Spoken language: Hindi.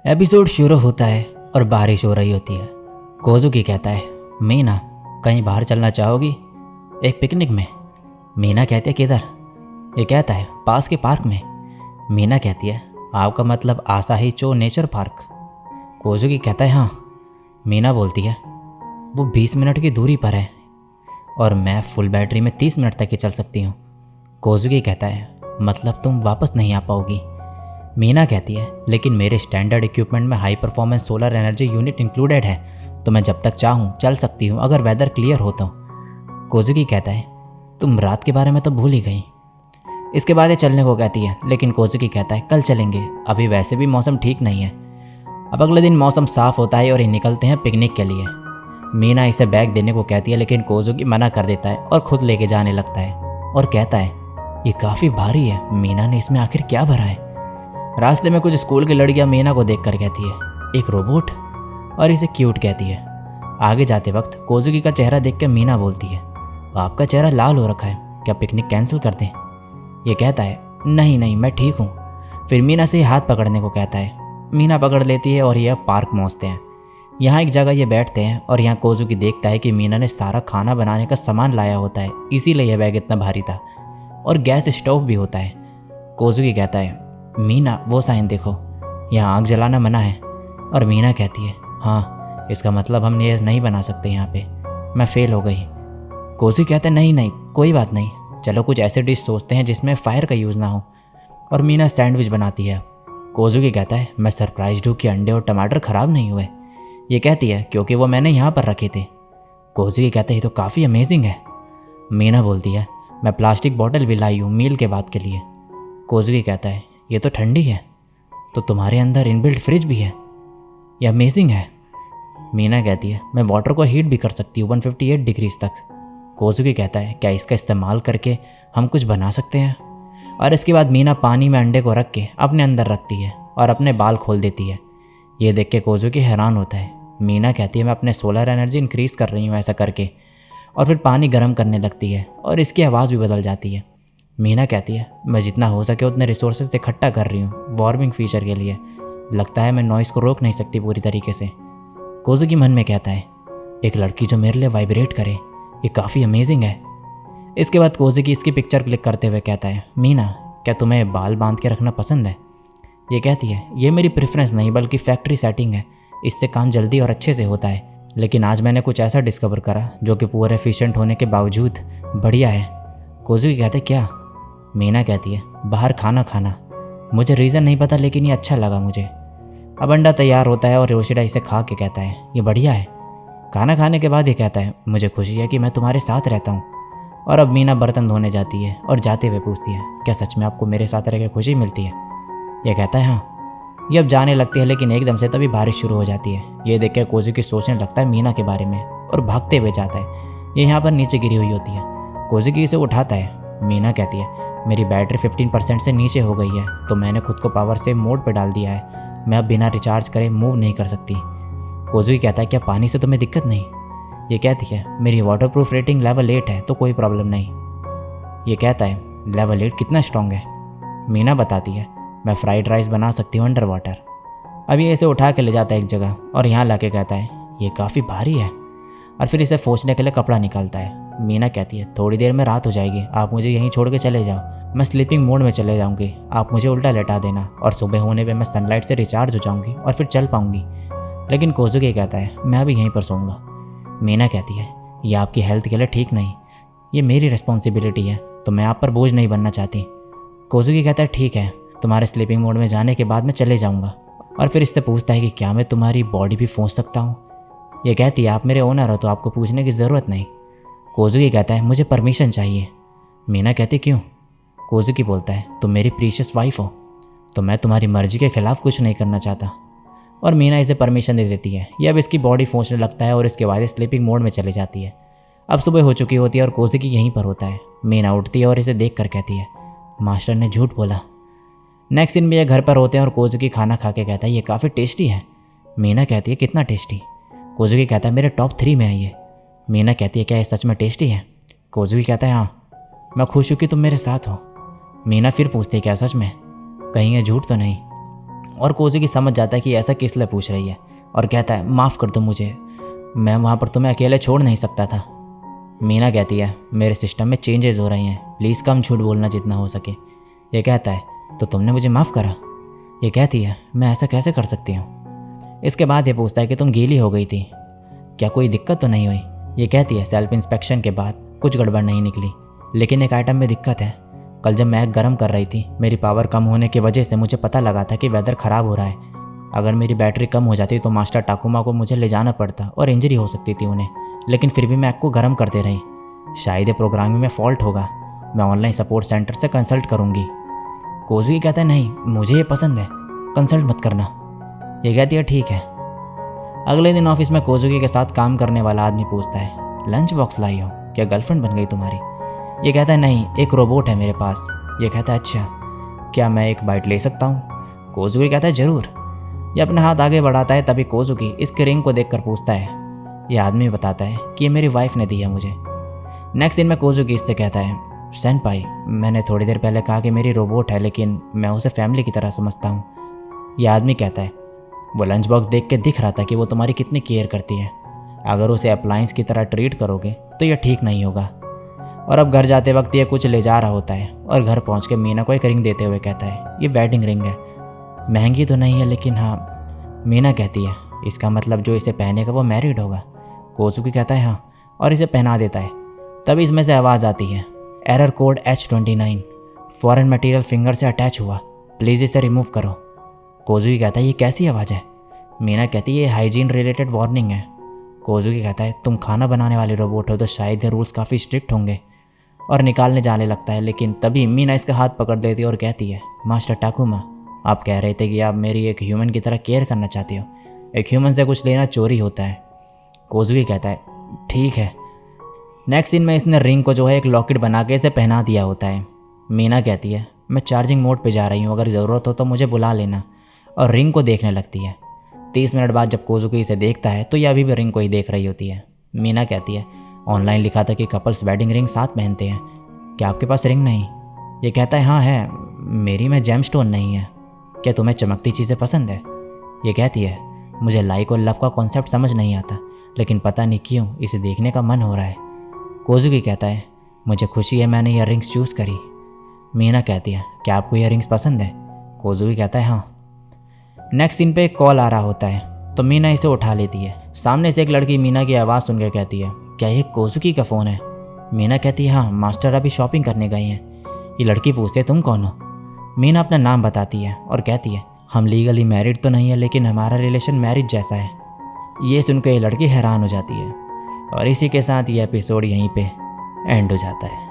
एपिसोड शुरू होता है और बारिश हो रही होती है। कोजुकी कहता है, मीना कहीं बाहर चलना चाहोगी? एक पिकनिक में। मीना कहती है, किधर? ये कहता है, पास के पार्क में। मीना कहती है, आपका मतलब आसाही चो नेचर पार्क? कोजुकी कहता है, हाँ। मीना बोलती है, वो 20 मिनट की दूरी पर है और मैं फुल बैटरी में 30 मिनट तक ही चल सकती हूँ। कोजुकी कहता है, मतलब तुम वापस नहीं आ पाओगी? मीना कहती है, लेकिन मेरे स्टैंडर्ड इक्विपमेंट में high performance solar energy unit included है, तो मैं जब तक चाहूँ चल सकती हूँ, अगर वेदर क्लियर हो तो। कोजुकी कहता है, तुम रात के बारे में तो भूल ही गई। इसके बाद ये चलने को कहती है, लेकिन कोजुकी कहता है, कल चलेंगे, अभी वैसे भी मौसम ठीक नहीं है। अब अगले दिन मौसम साफ होता है और ये निकलते हैं पिकनिक के लिए। मीना इसे बैग देने को कहती है, लेकिन कोजुकी मना कर देता है और खुद लेके जाने लगता है और कहता है, ये काफ़ी भारी है, मीना ने इसमें आखिर क्या भरा है? रास्ते में कुछ स्कूल की लड़कियां मीना को देखकर कहती है, एक रोबोट, और इसे क्यूट कहती है। आगे जाते वक्त कोजुकी का चेहरा देखकर मीना बोलती है, आपका चेहरा लाल हो रखा है, क्या पिकनिक कैंसिल कर दें? ये कहता है, नहीं नहीं, मैं ठीक हूँ। फिर मीना से हाथ पकड़ने को कहता है। मीना पकड़ लेती है और यह पार्क पहुँचते हैं। यहाँ एक जगह ये बैठते हैं और यहाँ कोजुकी देखता है कि मीना ने सारा खाना बनाने का सामान लाया होता है, इसीलिए यह बैग इतना भारी था, और गैस स्टोव भी होता है। कोजुकी कहता है, मीना वो साइन देखो, यहाँ आग जलाना मना है। और मीना कहती है, हाँ, इसका मतलब हम ये नहीं बना सकते यहाँ पे, मैं फेल हो गई। कोजुकी कहता है, नहीं नहीं, कोई बात नहीं, चलो कुछ ऐसे डिश सोचते हैं जिसमें फायर का यूज़ ना हो। और मीना सैंडविच बनाती है। कोजुकी कहता है, मैं सरप्राइज्ड हूँ कि अंडे और टमाटर ख़राब नहीं हुए। ये कहती है, क्योंकि वो मैंने यहाँ पर रखे थे। कोजुकी कहता है, ये तो काफ़ी अमेजिंग है। मीना बोलती है, मैं प्लास्टिक बॉटल भी लाई हूँ मील के बाद के लिए। कोजुकी कहता है, ये तो ठंडी है, तो तुम्हारे अंदर इनबिल्ट फ्रिज भी है, यह अमेजिंग है। मीना कहती है, मैं वाटर को हीट भी कर सकती हूँ 158 डिग्रीज तक। कोजुकी कहता है, क्या इसका इस्तेमाल करके हम कुछ बना सकते हैं? और इसके बाद मीना पानी में अंडे को रख के अपने अंदर रखती है और अपने बाल खोल देती है। ये देख के कोजुकी हैरान होता है। मीना कहती है, मैं अपने सोलर एनर्जी इंक्रीज़ कर रही हूँ ऐसा करके, और फिर पानी गर्म करने लगती है और इसकी आवाज़ भी बदल जाती है। मीना कहती है, मैं जितना हो सके उतने रिसोर्सेज इकट्ठा कर रही हूँ वार्मिंग फीचर के लिए, लगता है मैं नॉइज़ को रोक नहीं सकती पूरी तरीके से। कोजुकी मन में कहता है, एक लड़की जो मेरे लिए वाइब्रेट करे, ये काफ़ी अमेजिंग है। इसके बाद कोजुकी इसकी पिक्चर क्लिक करते हुए कहता है, मीना क्या तुम्हें बाल बांध के रखना पसंद है? ये कहती है, ये मेरी प्रेफरेंस नहीं बल्कि फैक्ट्री सेटिंग है, इससे काम जल्दी और अच्छे से होता है, लेकिन आज मैंने कुछ ऐसा डिस्कवर करा जो कि पूरा एफिशिएंट होने के बावजूद बढ़िया है। कोजुकी कहते, क्या? मीना कहती है, बाहर खाना खाना, मुझे रीज़न नहीं पता लेकिन ये अच्छा लगा मुझे। अब अंडा तैयार होता है और योशिदा इसे खा के कहता है, ये बढ़िया है। खाना खाने के बाद ये कहता है, मुझे खुशी है कि मैं तुम्हारे साथ रहता हूँ। और अब मीना बर्तन धोने जाती है और जाते हुए पूछती है, क्या सच में आपको मेरे साथ रह के खुशी मिलती है? यह कहता है, हाँ। ये अब जाने लगती है, लेकिन एकदम से तभी बारिश शुरू हो जाती है। ये देख कर कोजुकी सोचने लगता है मीना के बारे में और भागते हुए जाता है। ये यहाँ पर नीचे गिरी हुई होती है। कोजुकी इसे उठाता है। मीना कहती है, मेरी बैटरी 15% से नीचे हो गई है, तो मैंने खुद को पावर सेव मोड पर डाल दिया है, मैं अब बिना रिचार्ज करे मूव नहीं कर सकती। कोजुकी कहता है, क्या पानी से तुम्हें दिक्कत नहीं? ये कहती है, मेरी वाटरप्रूफ रेटिंग लेवल 8 है, तो कोई प्रॉब्लम नहीं। ये कहता है, लेवल 8 कितना स्ट्रॉन्ग है? मीना बताती है, मैं फ्राइड राइस बना सकती हूँ अंडर वाटर। अब ये इसे उठा के ले जाता है एक जगह और यहाँ ला के कहता है, ये काफ़ी भारी है, और फिर इसे फोंचने के लिए कपड़ा निकालता है। मीना कहती है, थोड़ी देर में रात हो जाएगी, आप मुझे यहीं छोड़ के चले जाओ, मैं स्लीपिंग मोड में चले जाऊंगी, आप मुझे उल्टा लेटा देना, और सुबह होने पे मैं सनलाइट से रिचार्ज हो जाऊंगी और फिर चल पाऊंगी। लेकिन कोजुकी कहता है, मैं अभी यहीं पर सोऊंगा। मीना कहती है, ये आपकी हेल्थ के लिए ठीक नहीं, ये मेरी रिस्पॉन्सिबिलिटी है, तो मैं आप पर बोझ नहीं बनना चाहती। कोजुकी कहता है, ठीक है, तुम्हारे स्लीपिंग मोड में जाने के बाद मैं चले जाऊँगा। और फिर इससे पूछता है कि क्या मैं तुम्हारी बॉडी भी फोंच सकता हूँ? ये कहती है, आप मेरे ओनर हो तो आपको पूछने की ज़रूरत नहीं। कोजुकी कहता है, मुझे परमिशन चाहिए। मीना कहती, क्यों? कोजुकी बोलता है, तुम मेरी प्रीशियस वाइफ हो, तो मैं तुम्हारी मर्जी के खिलाफ कुछ नहीं करना चाहता। और मीना इसे परमिशन दे देती है। ये अब इसकी बॉडी फोंचने लगता है और इसके बाद स्लीपिंग मोड में चली जाती है। अब सुबह हो चुकी होती है और कोजुकी यहीं पर होता है। मीना उठती है और इसे देख कर कहती है, मास्टर ने झूठ बोला। नेक्स्ट दिन में ये घर पर होते हैं और कोजुकी खाना खा के कहता है, ये काफ़ी टेस्टी है। मीना कहती है, कितना टेस्टी? कोजुकी कहता है, मेरे टॉप 3 में है ये। मीना कहती है, क्या ये सच में टेस्टी है? कोजुकी कहता है, हाँ, मैं खुश हूँ कि तुम मेरे साथ हो। मीना फिर पूछती है, क्या सच में? कहीं ये झूठ तो नहीं? और कोजुकी समझ जाता है कि ऐसा किस लिए पूछ रही है और कहता है माफ़ कर दो मुझे, मैं वहाँ पर तुम्हें अकेले छोड़ नहीं सकता था। मीना कहती है मेरे सिस्टम में चेंजेस हो रही हैं, प्लीज़ कम झूठ बोलना जितना हो सके। ये कहता है तो तुमने मुझे माफ़ करा। ये कहती है मैं ऐसा कैसे कर सकती हूँ। इसके बाद ये पूछता है कि तुम गीली हो गई थी, क्या कोई दिक्कत तो नहीं हुई। ये कहती है सेल्फ इंस्पेक्शन के बाद कुछ गड़बड़ नहीं निकली, लेकिन एक आइटम में दिक्कत है। कल जब मैं गर्म कर रही थी, मेरी पावर कम होने की वजह से मुझे पता लगा था कि वेदर ख़राब हो रहा है। अगर मेरी बैटरी कम हो जाती तो मास्टर टाकुमा को मुझे ले जाना पड़ता और इंजरी हो सकती थी उन्हें, लेकिन फिर भी मैं एग को गर्म करते रही। शायद ये प्रोग्रामिंग में फॉल्ट होगा, मैं ऑनलाइन सपोर्ट सेंटर से कंसल्ट करूँगी। कोजुकी कहता है नहीं, मुझे ये पसंद है, कंसल्ट मत करना। ये कहती है ठीक है। अगले दिन ऑफिस में कोजुकी के साथ काम करने वाला आदमी पूछता है लंच बॉक्स लाई हो, क्या गर्लफ्रेंड बन गई तुम्हारी। ये कहता है नहीं, एक रोबोट है मेरे पास। ये कहता है अच्छा, क्या मैं एक बाइट ले सकता हूँ। कोजुकी कहता है ज़रूर। ये अपना हाथ आगे बढ़ाता है, तभी कोजुकी इसके रिंग को देखकर पूछता है। ये आदमी बताता है कि ये मेरी वाइफ ने दी है मुझे। नेक्स्ट सीन में कोजुकी इससे कहता है सेनपाई, मैंने थोड़ी देर पहले कहा कि मेरी रोबोट है, लेकिन मैं उसे फैमिली की तरह समझता हूँ। यह आदमी कहता है वो लंच बॉक्स देख के दिख रहा था कि वो तुम्हारी कितनी केयर करती है। अगर उसे अप्लायंस की तरह ट्रीट करोगे तो यह ठीक नहीं होगा। और अब घर जाते वक्त ये कुछ ले जा रहा होता है और घर पहुँच के मीना को एक रिंग देते हुए कहता है ये वेडिंग रिंग है, महंगी तो नहीं है लेकिन हाँ। मीना कहती है इसका मतलब जो इसे पहनेगा वो मैरिड होगा। कोजुकी कहता है हाँ, और इसे पहना देता है। तभी इसमें से आवाज़ आती है error code H29, foreign material finger से अटैच हुआ, प्लीज़ इसे रिमूव करो। कोजुकी कहता है ये कैसी आवाज़ है। मीना कहती है ये हाइजीन रिलेटेड वार्निंग है। कोजुकी कहता है तुम खाना बनाने वाले रोबोट हो तो शायद ये रूल्स काफ़ी स्ट्रिक्ट होंगे, और निकालने जाने लगता है। लेकिन तभी मीना इसका हाथ पकड़ देती है और कहती है मास्टर टाकुमा, आप कह रहे थे कि आप मेरी एक ह्यूमन की तरह केयर करना चाहते हो, एक ह्यूमन से कुछ लेना चोरी होता है। कोजुकी कहता है ठीक है। नेक्स्ट सीन में इसने रिंग को जो है एक लॉकेट बना के इसे पहना दिया होता है। मीना कहती है मैं चार्जिंग मोड पे जा रही हूँ, अगर ज़रूरत हो तो मुझे बुला लेना, और रिंग को देखने लगती है। 30 मिनट बाद जब कोजुकी इसे देखता है तो यह अभी भी रिंग को ही देख रही होती है। मीना कहती है ऑनलाइन लिखा था कि कपल्स वेडिंग रिंग साथ पहनते हैं, क्या आपके पास रिंग नहीं। ये कहता है हाँ है, मेरी में जेम स्टोन नहीं है, क्या तुम्हें चमकती चीज़ें पसंद है। ये कहती है मुझे लाइक और लव का कॉन्सेप्ट समझ नहीं आता, लेकिन पता नहीं क्यों इसे देखने का मन हो रहा है। कोजुकी कहता है मुझे खुशी है मैंने ये रिंग्स चूज़ करी। मीना कहती है क्या आपको ये रिंग्स पसंद है। कोजुकी कहता है हाँ। नेक्स्ट सीन पे एक कॉल आ रहा होता है तो मीना इसे उठा लेती है। सामने से एक लड़की मीना की आवाज़ सुनकर कहती है क्या ये कोजुकी का फ़ोन है। मीना कहती है हाँ, मास्टर अभी शॉपिंग करने गए हैं। ये लड़की पूछती है तुम कौन हो। मीना अपना नाम बताती है और कहती है हम लीगली मैरिड तो नहीं है, लेकिन हमारा रिलेशन मैरिज जैसा है। ये सुनकर ये लड़की हैरान हो जाती है, और इसी के साथ ये एपिसोड यहीं पे एंड हो जाता है।